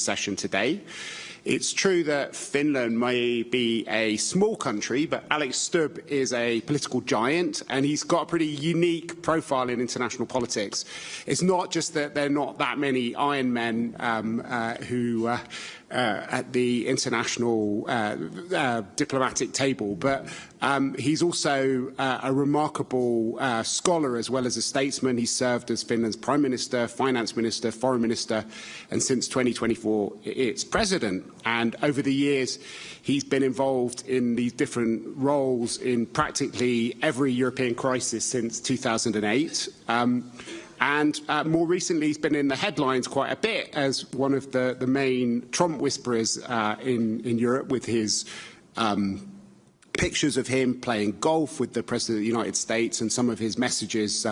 session today. It's true that Finland may be a small country, but Alex Stubb is a political giant, and he's got a pretty unique profile in international politics. It's not just that there are not that many Iron Men who at the international diplomatic table, but he's also a remarkable scholar as well as a statesman. He's served as Finland's Prime Minister, Finance Minister, Foreign Minister, and since 2024, its President. And over the years, he's been involved in these different roles in practically every European crisis since 2008. And more recently, he's been in the headlines quite a bit as one of the main Trump whisperers in Europe, with his pictures of him playing golf with the President of the United States and some of his messages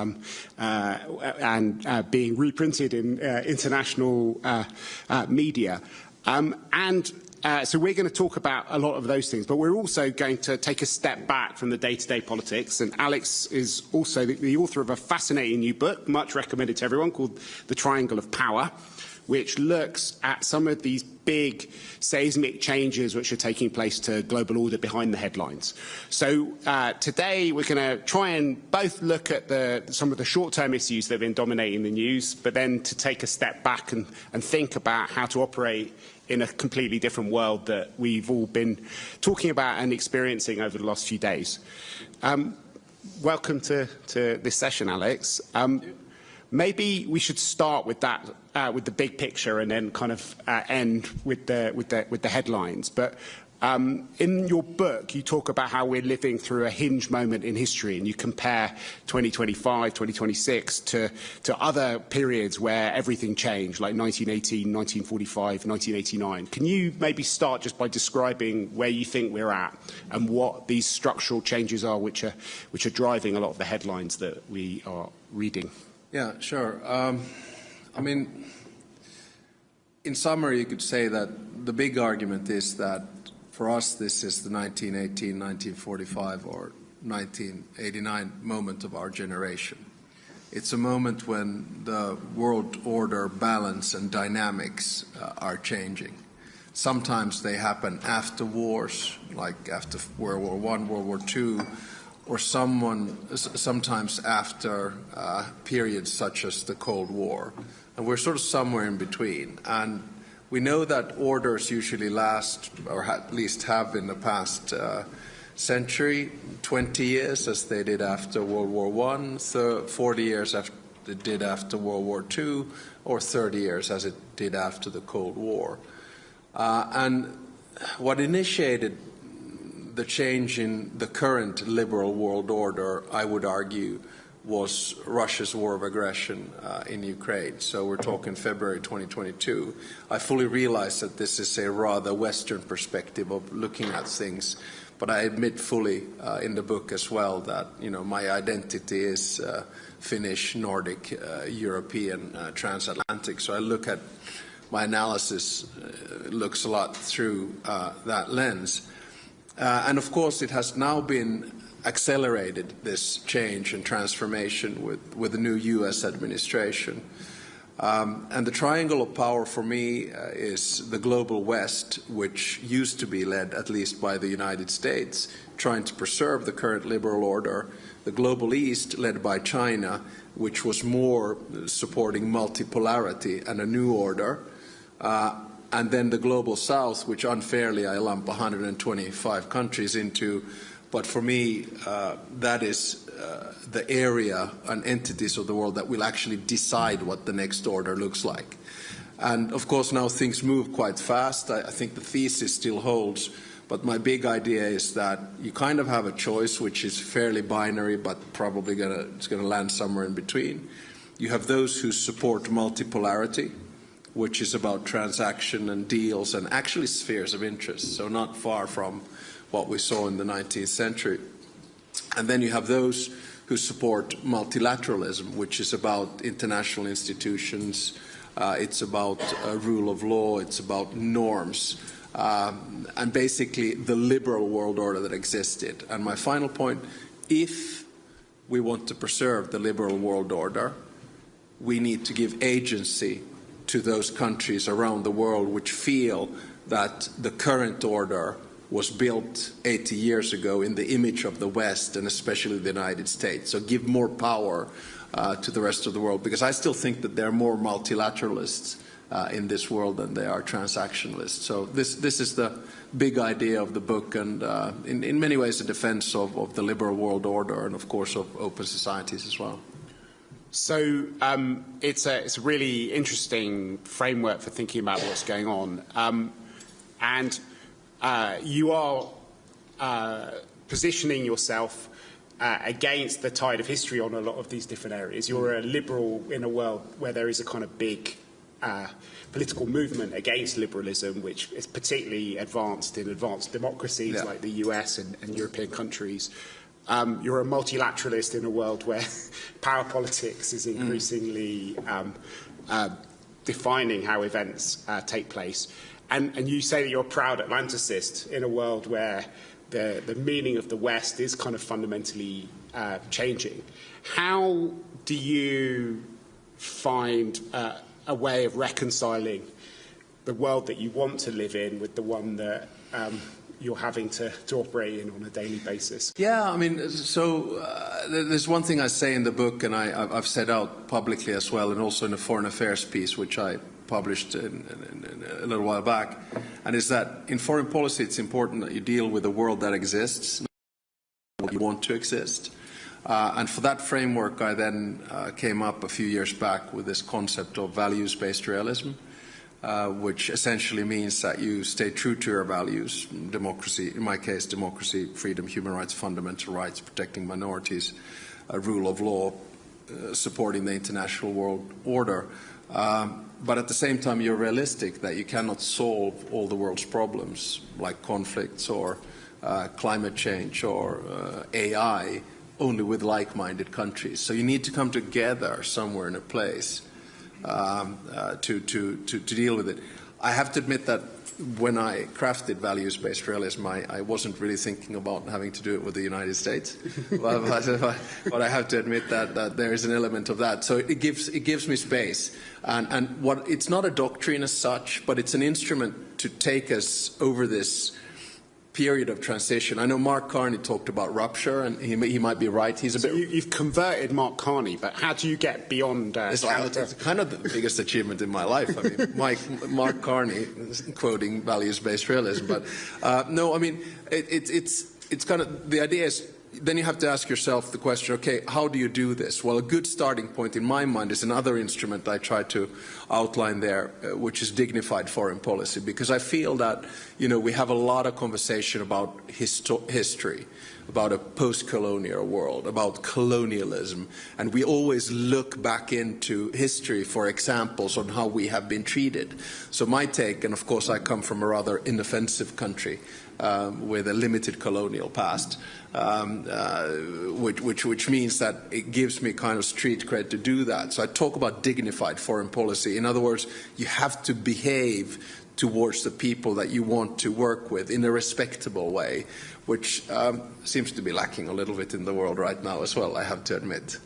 being reprinted in international media. So we're going to talk about a lot of those things, but we're also going to take a step back from the day-to-day politics. And Alex is also the author of a fascinating new book, much recommended to everyone, called The Triangle of Power, which looks at some of these big seismic changes which are taking place to global order behind the headlines. So today we're going to try and both look at some of the short-term issues that have been dominating the news, but then to take a step back and think about how to operate in a completely different world that we've all been talking about and experiencing over the last few days. Welcome to this session, Alex. Maybe we should start with that, with the big picture, and then kind of end with the headlines. But in your book, you talk about how we're living through a hinge moment in history, and you compare 2025, 2026 to other periods where everything changed, like 1918, 1945, 1989. Can you maybe start just by describing where you think we're at and what these structural changes are, which are driving a lot of the headlines that we are reading? Yeah, sure. I mean, in summary, you could say that the big argument is that for us, this is the 1918, 1945, or 1989 moment of our generation. It's a moment when the world order balance and dynamics are changing. Sometimes they happen after wars, like after World War I, World War II, or sometimes after periods such as the Cold War. And we're sort of somewhere in between. And we know that orders usually last, or at least have in the past century, 20 years, as they did after World War I, 40 years as it did after World War II, or 30 years as it did after the Cold War. And what initiated the change in the current liberal world order, I would argue, was Russia's war of aggression in Ukraine. So we're talking February 2022. I fully realize that this is a rather Western perspective of looking at things, but I admit fully in the book as well that, you know, my identity is Finnish, Nordic, European, transatlantic. So I look at my analysis looks a lot through that lens. And of course, it has now been accelerated, this change and transformation with the new U.S. administration. And the triangle of power for me is the global West, which used to be led at least by the United States, trying to preserve the current liberal order. The global East, led by China, which was more supporting multipolarity and a new order. And then the global South, which unfairly I lump 125 countries into. But for me, that is the area and entities of the world that will actually decide what the next order looks like. And of course, now things move quite fast. I think the thesis still holds. But my big idea is that you kind of have a choice, which is fairly binary, but probably it's going to land somewhere in between. You have those who support multipolarity, which is about transaction and deals and actually spheres of interest, so not far from what we saw in the 19th century. And then you have those who support multilateralism, which is about international institutions, it's about rule of law, it's about norms, and basically the liberal world order that existed. And my final point, if we want to preserve the liberal world order, we need to give agency to those countries around the world which feel that the current order was built 80 years ago in the image of the West and especially the United States. So give more power to the rest of the world, because I still think that there are more multilateralists in this world than there are transactionalists. So this is the big idea of the book, and in many ways a defense of the liberal world order and of course of open societies as well. So it's a really interesting framework for thinking about what's going on. And you are positioning yourself against the tide of history on a lot of these different areas. You're a liberal in a world where there is a kind of big political movement against liberalism, which is particularly advanced in advanced democracies like the US and European countries. You're a multilateralist in a world where power politics is increasingly defining how events take place. And you say that you're a proud Atlanticist in a world where the meaning of the West is kind of fundamentally changing. How do you find a way of reconciling the world that you want to live in with the one that you're having to operate in on a daily basis? Yeah, I mean, so there's one thing I say in the book, and I've said out publicly as well, and also in a foreign affairs piece, which I published in a little while back, and is that in foreign policy it's important that you deal with a world that exists, not what you want to exist. And for that framework I then came up a few years back with this concept of values-based realism, which essentially means that you stay true to your values, democracy, in my case democracy, freedom, human rights, fundamental rights, protecting minorities, rule of law, supporting the international world order. But at the same time you're realistic that you cannot solve all the world's problems like conflicts or climate change or AI only with like-minded countries. So you need to come together somewhere in a place to deal with it. I have to admit that when I crafted values-based realism, I wasn't really thinking about having to do it with the United States. But I have to admit that there is an element of that. So it gives me space. And what it's not a doctrine as such, but it's an instrument to take us over this period of transition. I know Mark Carney talked about rupture, and he might be right. He's a bit. You've converted Mark Carney, but how do you get beyond? It's kind of the biggest achievement in my life. I mean, Mark Carney quoting values-based realism, but no, I mean it's kind of the idea is. Then you have to ask yourself the question, okay, how do you do this? Well, a good starting point in my mind is another instrument I try to outline there, which is dignified foreign policy, because I feel that, you know, we have a lot of conversation about history, about a post-colonial world, about colonialism, and we always look back into history for examples on how we have been treated. So my take, and of course I come from a rather inoffensive country with a limited colonial past, which means that it gives me kind of street cred to do that. So I talk about dignified foreign policy. In other words, you have to behave towards the people that you want to work with in a respectable way, which seems to be lacking a little bit in the world right now as well, I have to admit.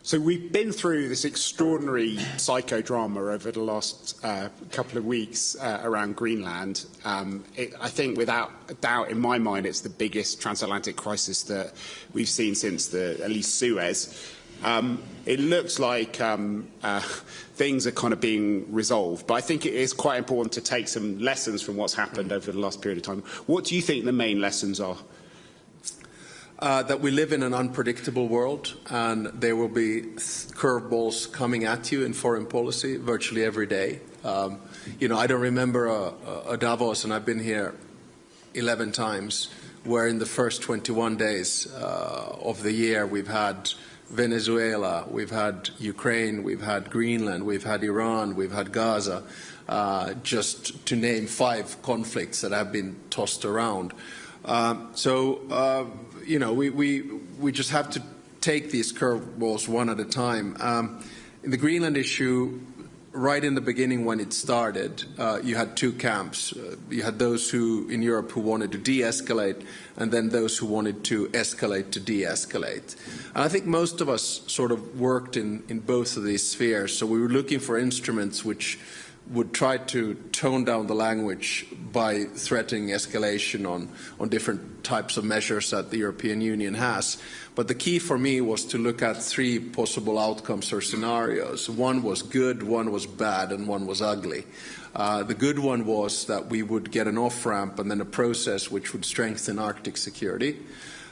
So we've been through this extraordinary psychodrama over the last couple of weeks around Greenland. I think without a doubt in my mind it's the biggest transatlantic crisis that we've seen since at least Suez. It looks like things are kind of being resolved, but I think it is quite important to take some lessons from what's happened over the last period of time. What do you think the main lessons are? That we live in an unpredictable world, and there will be curveballs coming at you in foreign policy virtually every day. You know, I don't remember a Davos, and I've been here 11 times, where in the first 21 days of the year we've had Venezuela, we've had Ukraine, we've had Greenland, we've had Iran, we've had Gaza, just to name 5 conflicts that have been tossed around. You know, we just have to take these curveballs one at a time. In the Greenland issue, right in the beginning when it started, you had 2 camps. You had those who in Europe who wanted to de-escalate, and then those who wanted to escalate to de-escalate. And I think most of us sort of worked in both of these spheres. So we were looking for instruments which would try to tone down the language by threatening escalation on different types of measures that the European Union has. But the key for me was to look at three possible outcomes or scenarios. One was good, one was bad, and one was ugly. The good one was that we would get an off-ramp and then a process which would strengthen Arctic security.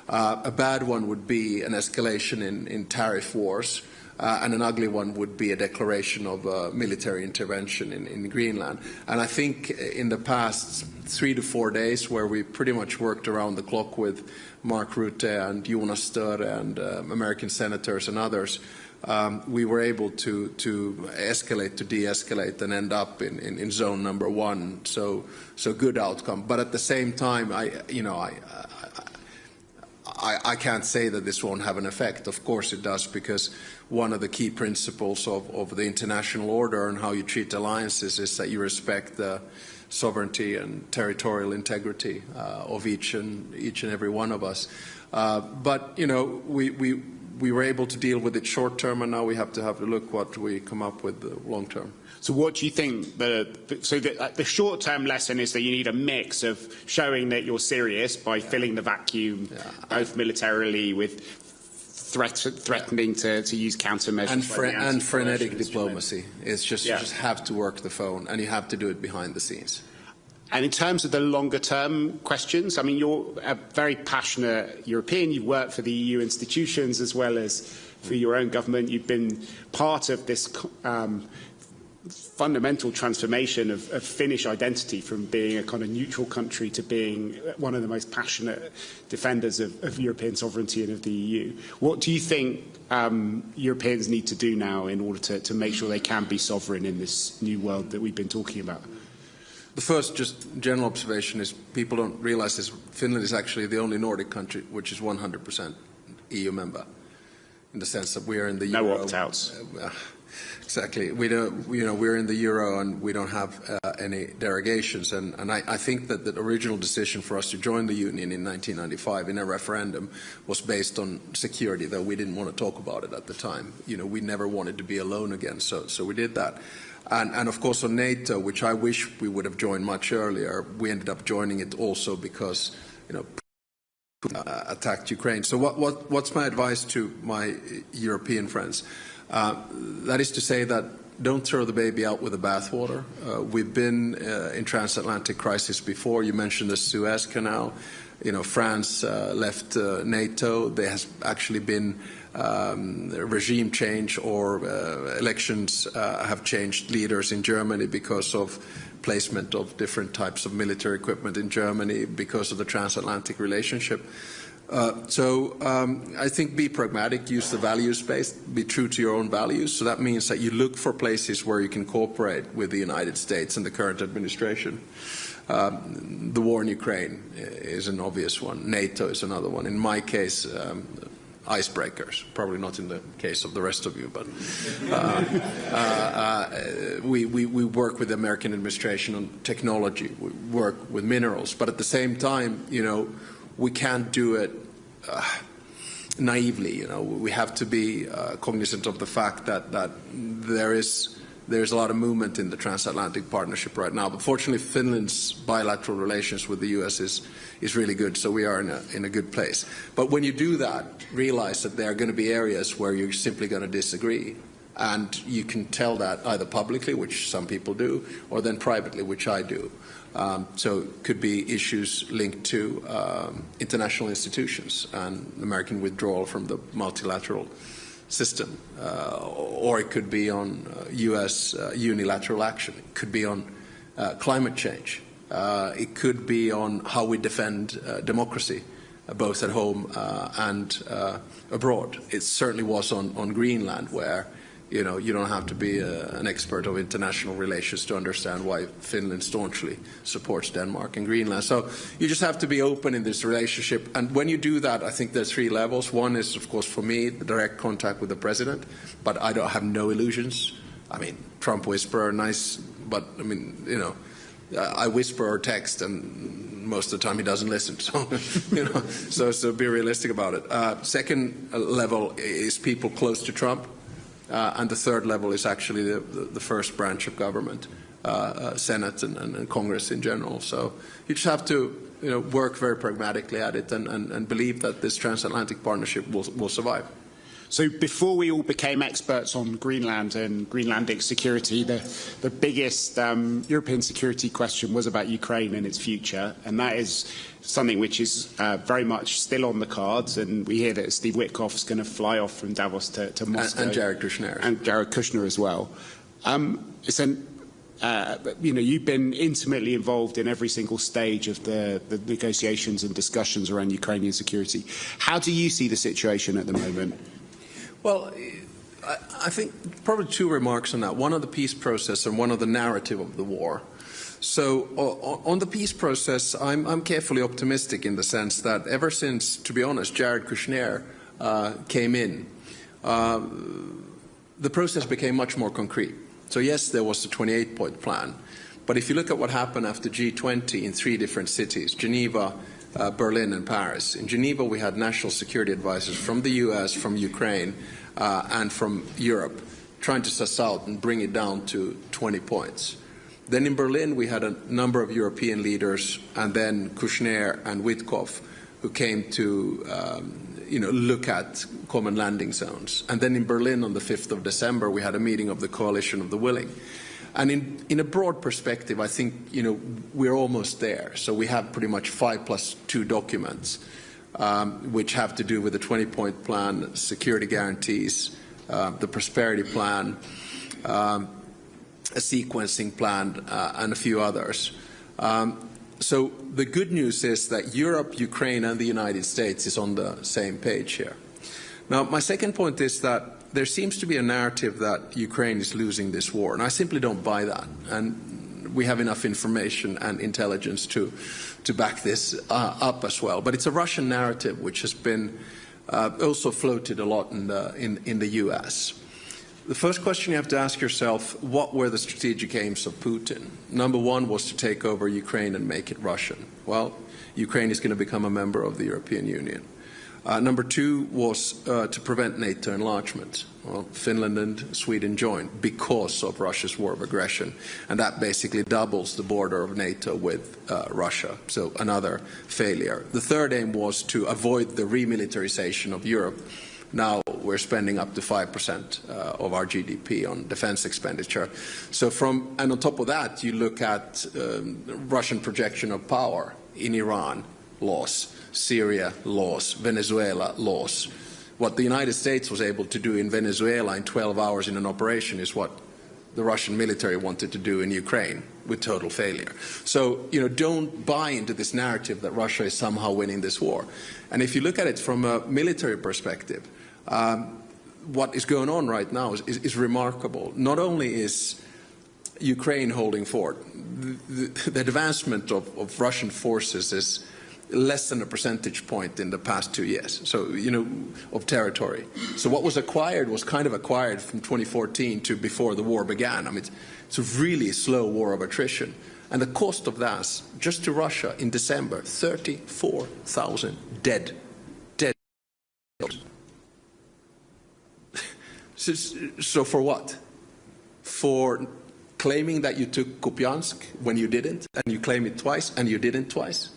A bad one would be an escalation in tariff wars. And an ugly one would be a declaration of military intervention in Greenland. And I think in the past 3 to 4 days, where we pretty much worked around the clock with Mark Rutte and Jonas Störe and American senators and others, we were able to escalate, to de-escalate, and end up in zone number 1. So good outcome. But at the same time, I can't say that this won't have an effect. Of course it does, because one of the key principles of the international order and how you treat alliances is that you respect the sovereignty and territorial integrity of each and every one of us. But we were able to deal with it short term, and now we have to have a look what we come up with long term. So what do you think the short-term lesson is? That you need a mix of showing that you're serious by filling the vacuum, both militarily with threatening to use countermeasures and frenetic diplomacy. It's just you just have to work the phone, and you have to do it behind the scenes. And in terms of the longer-term questions, I mean, you're a very passionate European. You've worked for the EU institutions as well as for your own government. You've been part of this fundamental transformation of Finnish identity from being a kind of neutral country to being one of the most passionate defenders of European sovereignty and of the EU. What do you think Europeans need to do now in order to make sure they can be sovereign in this new world that we've been talking about? The first just general observation is people don't realize this. Finland is actually the only Nordic country which is 100% EU member, in the sense that we are in the Euro. No opt-outs. Exactly. We don't, we're in the Euro and we don't have any derogations. And I think that the original decision for us to join the Union in 1995 in a referendum was based on security, though we didn't want to talk about it at the time. We never wanted to be alone again, so we did that. And of course on NATO, which I wish we would have joined much earlier, we ended up joining it also because, attacked Ukraine. So what's my advice to my European friends? That is to say that don't throw the baby out with the bathwater. We've been in transatlantic crisis before. You mentioned the Suez Canal. France left NATO. There has actually been regime change, or elections have changed leaders in Germany because of placement of different types of military equipment in Germany because of the transatlantic relationship. So I think be pragmatic, use the value space, be true to your own values. So that means that you look for places where you can cooperate with the United States and the current administration. The war in Ukraine is an obvious one. NATO is another one. In my case, icebreakers. Probably not in the case of the rest of you, but we work with the American administration on technology. We work with minerals. But at the same time, we can't do it naively. We have to be cognizant of the fact that there's a lot of movement in the transatlantic partnership right now. But fortunately, Finland's bilateral relations with the U.S. is really good, so we are in a good place. But when you do that, realize that there are going to be areas where you're simply going to disagree. And you can tell that either publicly, which some people do, or then privately, which I do. So it could be issues linked to international institutions and American withdrawal from the multilateral system, or it could be on U.S. unilateral action. It could be on climate change. It could be on how we defend democracy, both at home and abroad. It certainly was on Greenland, where you don't have to be an expert of international relations to understand why Finland staunchly supports Denmark and Greenland. So you just have to be open in this relationship. And when you do that, I think there are three levels. One is, of course, for me, the direct contact with the president. But I don't have no illusions. I mean, Trump whisperer, nice, but I mean, I whisper or text, and most of the time he doesn't listen. So, so be realistic about it. Second level is people close to Trump. And the third level is actually the first branch of government, Senate and Congress in general. So you just have to work very pragmatically at it and believe that this transatlantic partnership will survive. So before we all became experts on Greenland and Greenlandic security, the biggest European security question was about Ukraine and its future, and that is something which is very much still on the cards, and we hear that Steve Witkoff is going to fly off from Davos to Moscow. And Jared Kushner. And Jared Kushner as well. You've been intimately involved in every single stage of the negotiations and discussions around Ukrainian security. How do you see the situation at the moment? Well, I think probably two remarks on that. One on the peace process and one on the narrative of the war. So on the peace process, I'm carefully optimistic in the sense that ever since, to be honest, Jared Kushner came in, the process became much more concrete. So yes, there was the 28-point plan, but if you look at what happened after G20 in 3 different cities, Geneva, Berlin and Paris. In Geneva we had national security advisors from the US, from Ukraine and from Europe trying to suss out and bring it down to 20 points. Then in Berlin we had a number of European leaders and then Kushner and Witkoff who came to look at common landing zones. And then in Berlin on the 5th of December we had a meeting of the Coalition of the Willing. And in a broad perspective, I think, we're almost there. So we have pretty much 5+2 documents, which have to do with the 20-point plan, security guarantees, the prosperity plan, a sequencing plan, and a few others. So the good news is that Europe, Ukraine, and the United States is on the same page here. Now, my second point is that there seems to be a narrative that Ukraine is losing this war, and I simply don't buy that. And we have enough information and intelligence to back this up as well. But it's a Russian narrative which has been also floated a lot in the US. The first question you have to ask yourself, what were the strategic aims of Putin? Number one was to take over Ukraine and make it Russian. Well, Ukraine is going to become a member of the European Union. Number two was to prevent NATO enlargement. Well, Finland and Sweden joined because of Russia's war of aggression, and that basically doubles the border of NATO with Russia, so another failure. The third aim was to avoid the remilitarization of Europe. Now we're spending up to 5% of our GDP on defense expenditure. So and on top of that, you look at Russian projection of power in Iran, loss. Syria, loss. Venezuela, loss. What the United States was able to do in Venezuela in 12 hours in an operation is what the Russian military wanted to do in Ukraine with total failure. So, don't buy into this narrative that Russia is somehow winning this war. And if you look at it from a military perspective, what is going on right now is remarkable. Not only is Ukraine holding fort, the advancement of Russian forces is less than a percentage point in the past 2 years, so, of territory. So what was acquired was kind of acquired from 2014 to before the war began. I mean, it's a really slow war of attrition. And the cost of that, just to Russia in December, 34,000 dead. So for what? For claiming that you took Kupiansk when you didn't, and you claim it twice, and you didn't twice?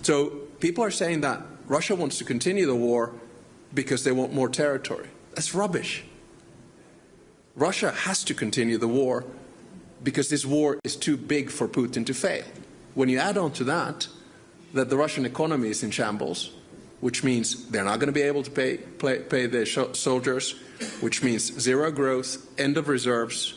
So people are saying that Russia wants to continue the war because they want more territory. That's rubbish. Russia has to continue the war because this war is too big for Putin to fail. When you add on to that the Russian economy is in shambles, which means they're not going to be able to pay their soldiers, which means zero growth, end of reserves,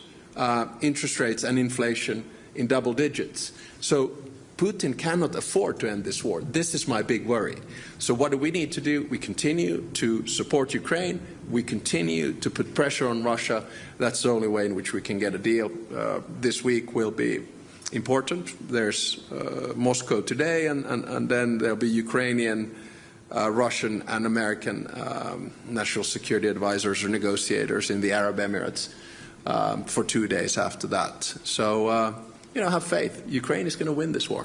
interest rates and inflation in double digits. So Putin cannot afford to end this war. This is my big worry. So what do we need to do? We continue to support Ukraine. We continue to put pressure on Russia. That's the only way in which we can get a deal. This week will be important. There's Moscow today, and then there'll be Ukrainian, Russian and American national security advisors or negotiators in the Arab Emirates for 2 days after that. So have faith. Ukraine is going to win this war.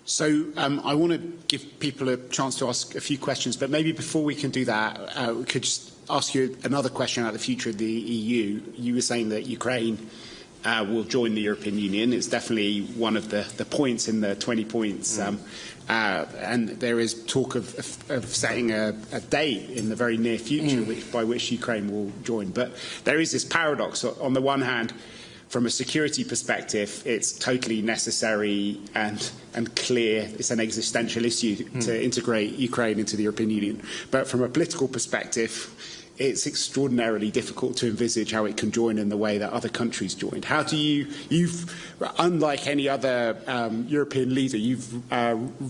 So I want to give people a chance to ask a few questions, but maybe before we can do that, we could just ask you another question about the future of the EU. You were saying that Ukraine will join the European Union. It's definitely one of the points in the 20 points. And there is talk of setting a date in the very near future by which Ukraine will join. But there is this paradox. On the one hand, from a security perspective, it's totally necessary and clear. It's an existential issue to integrate Ukraine into the European Union. But from a political perspective, it's extraordinarily difficult to envisage how it can join in the way that other countries joined. How do you've, unlike any other European leader, you've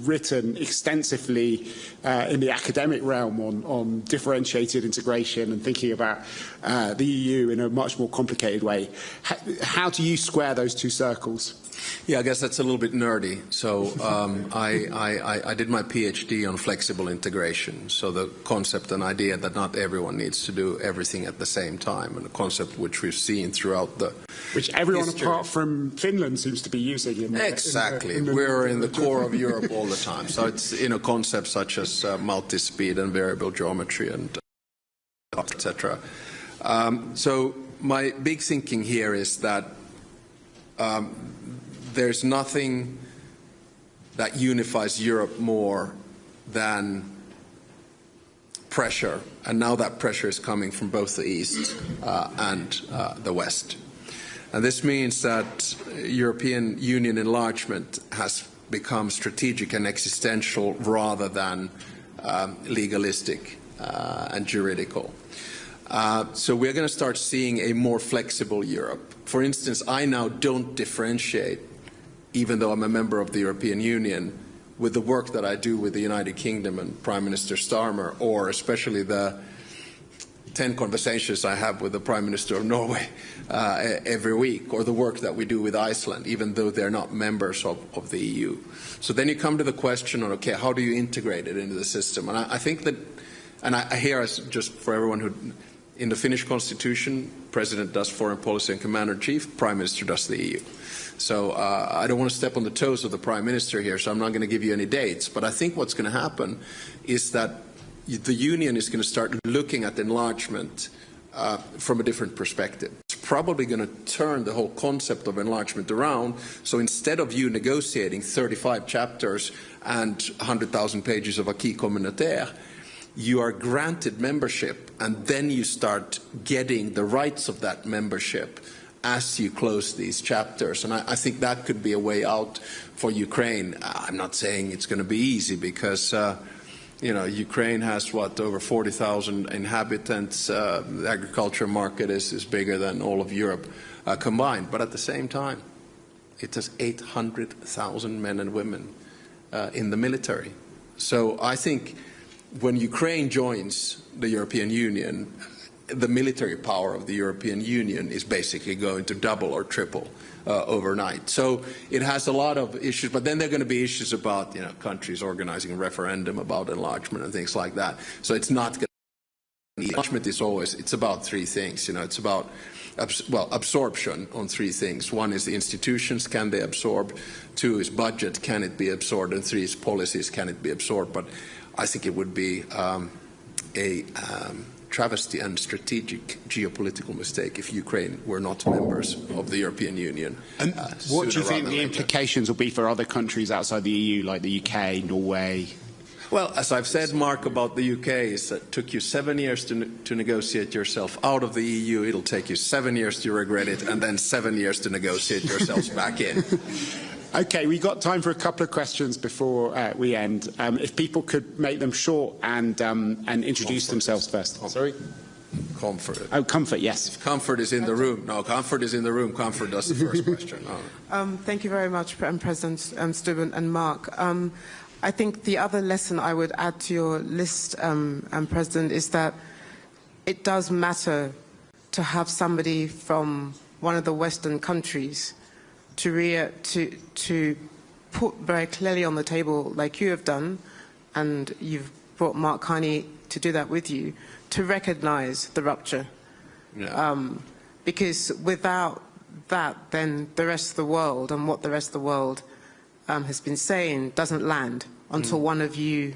written extensively in the academic realm on differentiated integration and thinking about the EU in a much more complicated way. How do you square those two circles? Yeah, I guess that's a little bit nerdy. So I did my PhD on flexible integration. So the concept and idea that not everyone needs to do everything at the same time, and a concept which we've seen throughout the which everyone history. Apart from Finland seems to be using. Exactly. We're in the core of Europe all the time. So it's concepts such as multi-speed and variable geometry and etc. So my big thinking here is that there's nothing that unifies Europe more than pressure, and now that pressure is coming from both the East and the West. And this means that European Union enlargement has become strategic and existential rather than legalistic and juridical. So we're going to start seeing a more flexible Europe. For instance, I now don't differentiate, even though I'm a member of the European Union, with the work that I do with the United Kingdom and Prime Minister Starmer, or especially the 10 conversations I have with the Prime Minister of Norway every week, or the work that we do with Iceland, even though they're not members of the EU. So then you come to the question of, okay, how do you integrate it into the system? And I think that, and I hear, just for everyone who, in the Finnish constitution, President does foreign policy and Commander-in-Chief, Prime Minister does the EU. So I don't want to step on the toes of the Prime Minister here, so I'm not going to give you any dates. But I think what's going to happen is that the Union is going to start looking at enlargement from a different perspective. It's probably going to turn the whole concept of enlargement around. So instead of you negotiating 35 chapters and 100,000 pages of acquis communautaire, you are granted membership, and then you start getting the rights of that membership as you close these chapters. And I think that could be a way out for Ukraine. I'm not saying it's going to be easy, because Ukraine has, over 40,000 inhabitants. The agriculture market is bigger than all of Europe combined. But at the same time, it has 800,000 men and women in the military. So I think when Ukraine joins the European Union, the military power of the European Union is basically going to double or triple overnight. So it has a lot of issues, but then there are going to be issues about countries organizing a referendum about enlargement and things like that. So it's not going to be, enlargement is always, it's about three things. It's about absorption on three things. One is the institutions, can they absorb? Two is budget, can it be absorbed? And three is policies, can it be absorbed? But I think it would be a travesty and strategic geopolitical mistake if Ukraine were not members of the European Union. And what do you think the implications will be for other countries outside the EU, like the UK, Norway? Well, as I've said, Mark, about the UK, is that it took you 7 years to negotiate yourself out of the EU. It'll take you 7 years to regret it, and then 7 years to negotiate yourselves back in. Okay, we've got time for a couple of questions before we end. If people could make them short and introduce themselves first. Sorry? Comfort. Oh, Comfort, yes. If Comfort is in the room. No, Comfort is in the room. Comfort does the first question. Thank you very much, President Stubb and Mark. I think the other lesson I would add to your list, President, is that it does matter to have somebody from one of the Western countries to put very clearly on the table, like you have done, and you've brought Mark Carney to do that with you, to recognise the rupture. Yeah. Because without that, then the rest of the world and what the rest of the world has been saying doesn't land until one of you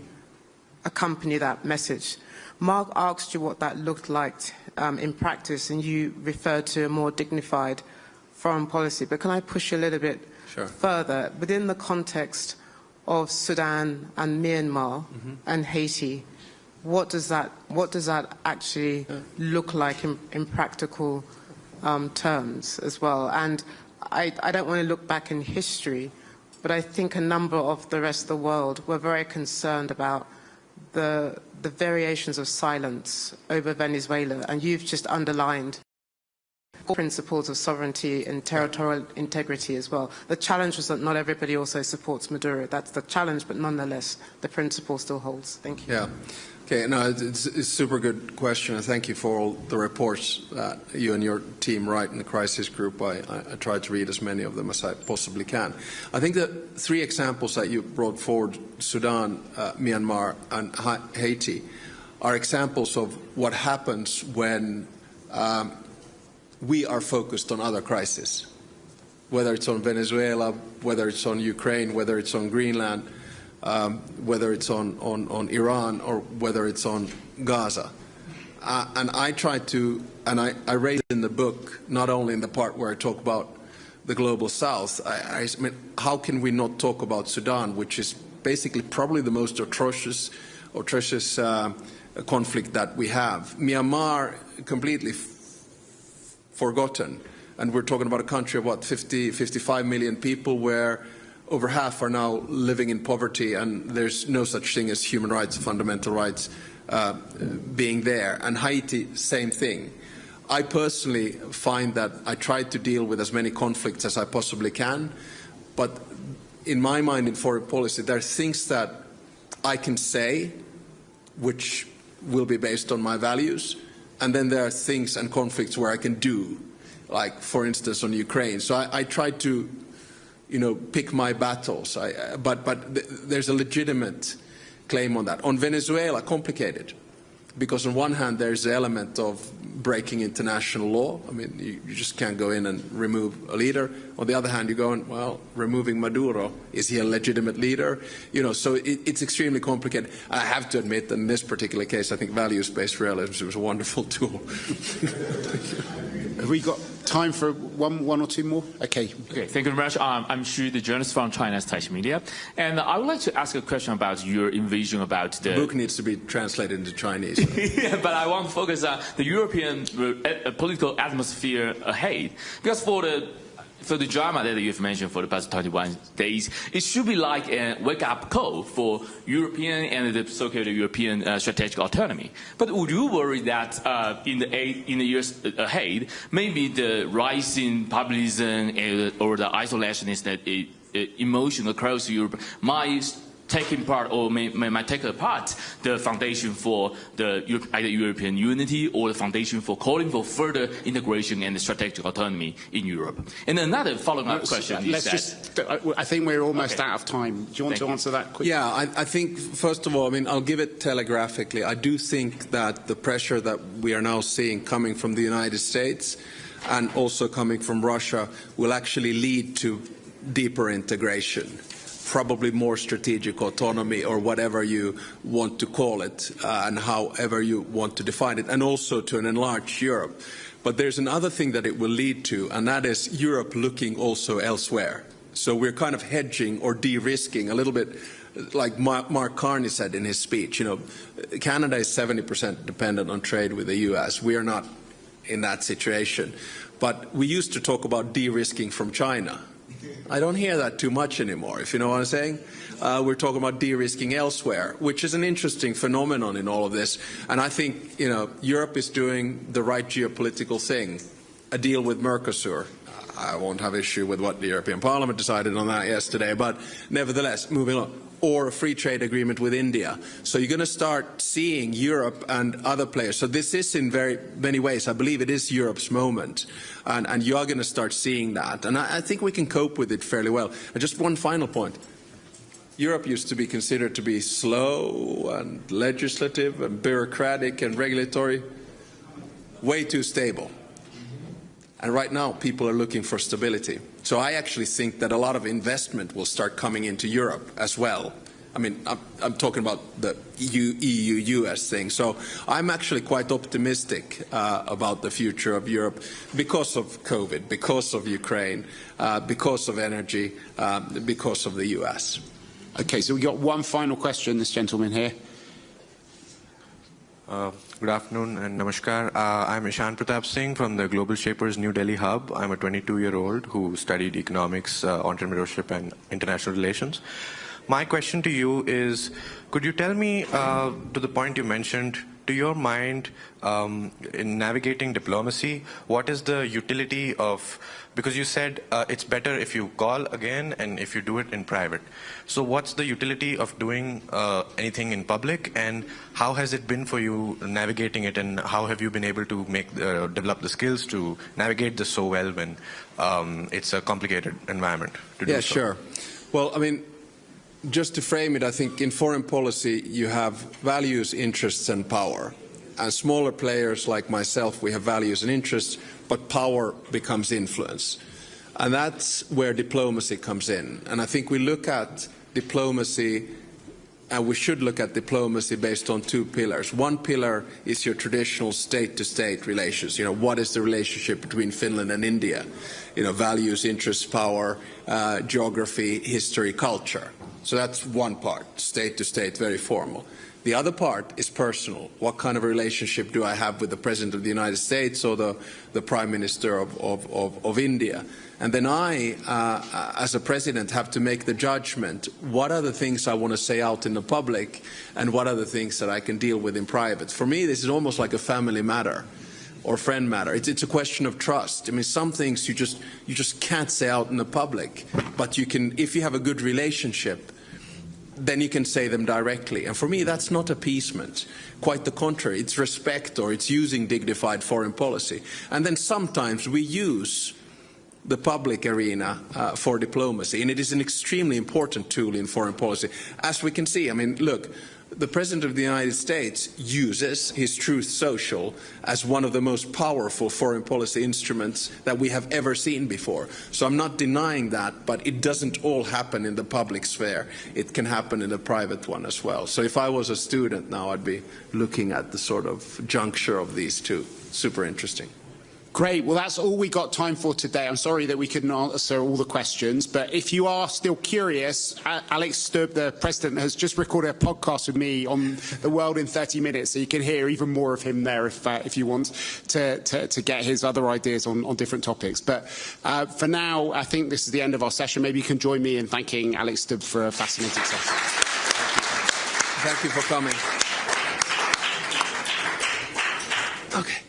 accompany that message. Mark asked you what that looked like in practice, and you referred to a more dignified foreign policy, but can I push you a little bit further? Within the context of Sudan and Myanmar and Haiti, what does that actually look like in practical terms as well? And I don't want to look back in history, but I think a number of the rest of the world were very concerned about the variations of silence over Venezuela, and you've just underlined principles of sovereignty and territorial integrity as well. The challenge was that not everybody also supports Maduro. That's the challenge, but nonetheless, the principle still holds. Thank you. Yeah. Okay, no, it's a super good question, and thank you for all the reports that you and your team write in the crisis group. I try to read as many of them as I possibly can. I think the three examples that you brought forward, Sudan, Myanmar, and Haiti, are examples of what happens when we are focused on other crises, whether it's on Venezuela, whether it's on Ukraine, whether it's on Greenland, whether it's on Iran, or whether it's on Gaza. And I try to, and I raise in the book, not only in the part where I talk about the global south, I mean, how can we not talk about Sudan, which is basically probably the most atrocious conflict that we have. Myanmar, completely forgotten. And we're talking about a country of, what, 55 million people, where over half are now living in poverty, and there's no such thing as human rights, fundamental rights being there. And Haiti, same thing. I personally find that I try to deal with as many conflicts as I possibly can, but in my mind in foreign policy, there are things that I can say which will be based on my values, and then there are things and conflicts where I can do, like, for instance, on Ukraine. So I try to, you know, pick my battles. But there's a legitimate claim on that. On Venezuela, complicated, because on one hand there's the element of breaking international law. I mean, you just can't go in and remove a leader. On the other hand, you're going, well, removing Maduro, is he a legitimate leader? You know, so it's extremely complicated. I have to admit that in this particular case, I think values-based realism was a wonderful tool. Have we got time for one or two more? Okay. Okay, thank you very much. I'm Xu, the journalist from China's Taipei Media. And I would like to ask a question about your envision about the book needs to be translated into Chinese. Yeah, but I want to focus on the European political atmosphere ahead. Because for the drama that you've mentioned for the past 21 days, it should be like a wake-up call for European and the so-called European strategic autonomy. But would you worry that in the years ahead, maybe the rising populism or the isolationist emotion across Europe might taking part or might take apart the foundation for the either European unity or the foundation for calling for further integration and strategic autonomy in Europe? And another follow-up question is that... I think we're almost out of time. Do you want to answer that quickly? Yeah, I think, first of all, I mean, I'll give it telegraphically. I do think that the pressure that we are now seeing coming from the United States and also coming from Russia will actually lead to deeper integration, probably more strategic autonomy, or whatever you want to call it, and however you want to define it, and also to an enlarged Europe. But there's another thing that it will lead to, and that is Europe looking also elsewhere. So we're kind of hedging or de-risking a little bit, like Mark Carney said in his speech. You know, Canada is 70% dependent on trade with the US. We are not in that situation. But we used to talk about de-risking from China. I don't hear that too much anymore, if you know what I'm saying. We're talking about de-risking elsewhere, which is an interesting phenomenon in all of this. And I think, you know, Europe is doing the right geopolitical thing, a deal with Mercosur. I won't have issue with what the European Parliament decided on that yesterday, but nevertheless, moving on. Or a free trade agreement with India. So you're going to start seeing Europe and other players. So this is in very many ways, I believe it is Europe's moment. And you are going to start seeing that. And I think we can cope with it fairly well. And just one final point. Europe used to be considered to be slow and legislative and bureaucratic and regulatory, way too stable. And right now, people are looking for stability. So I actually think that a lot of investment will start coming into Europe as well. I mean, I'm talking about the EU-US thing. So I'm actually quite optimistic about the future of Europe because of COVID, because of Ukraine, because of energy, because of the US. Okay, so we got one final question, this gentleman here. Good afternoon and namaskar. I'm Ishan Pratap Singh from the Global Shapers New Delhi Hub. I'm a 22-year-old who studied economics, entrepreneurship and international relations. My question to you is, could you tell me, to the point you mentioned, to your mind, in navigating diplomacy, what is the utility of, because you said it's better if you call again and if you do it in private. So what's the utility of doing anything in public, and how has it been for you navigating it, and how have you been able to develop the skills to navigate this so well when it's a complicated environment to do so? Yeah, sure. Well, I mean, just to frame it, I think in foreign policy you have values, interests and power. And smaller players like myself, we have values and interests, but power becomes influence. And that's where diplomacy comes in. And I think we look at diplomacy, and we should look at diplomacy based on two pillars. One pillar is your traditional state-to-state relations. You know, what is the relationship between Finland and India? You know, values, interests, power, geography, history, culture. So that's one part, state to state, very formal. The other part is personal. What kind of relationship do I have with the President of the United States or the Prime Minister of India? And then I, as a President, have to make the judgment, what are the things I want to say out in the public and what are the things that I can deal with in private? For me, this is almost like a family matter or friend matter. It's a question of trust. I mean, some things you just can't say out in the public, but you can, if you have a good relationship, then you can say them directly. And for me, that's not appeasement. Quite the contrary. It's respect, or it's using dignified foreign policy. And then sometimes we use the public arena for diplomacy, and it is an extremely important tool in foreign policy. As we can see, I mean, look, the President of the United States uses his Truth Social as one of the most powerful foreign policy instruments that we have ever seen before. So I'm not denying that, but it doesn't all happen in the public sphere. It can happen in the private one as well. So if I was a student now, I'd be looking at the sort of juncture of these two. Super interesting. Great. Well, that's all we got time for today. I'm sorry that we couldn't answer all the questions, but if you are still curious, Alex Stubb, the President, has just recorded a podcast with me on the world in 30 minutes, so you can hear even more of him there if you want to get his other ideas on different topics. But for now, I think this is the end of our session. Maybe you can join me in thanking Alex Stubb for a fascinating session. Thank you for coming. Okay.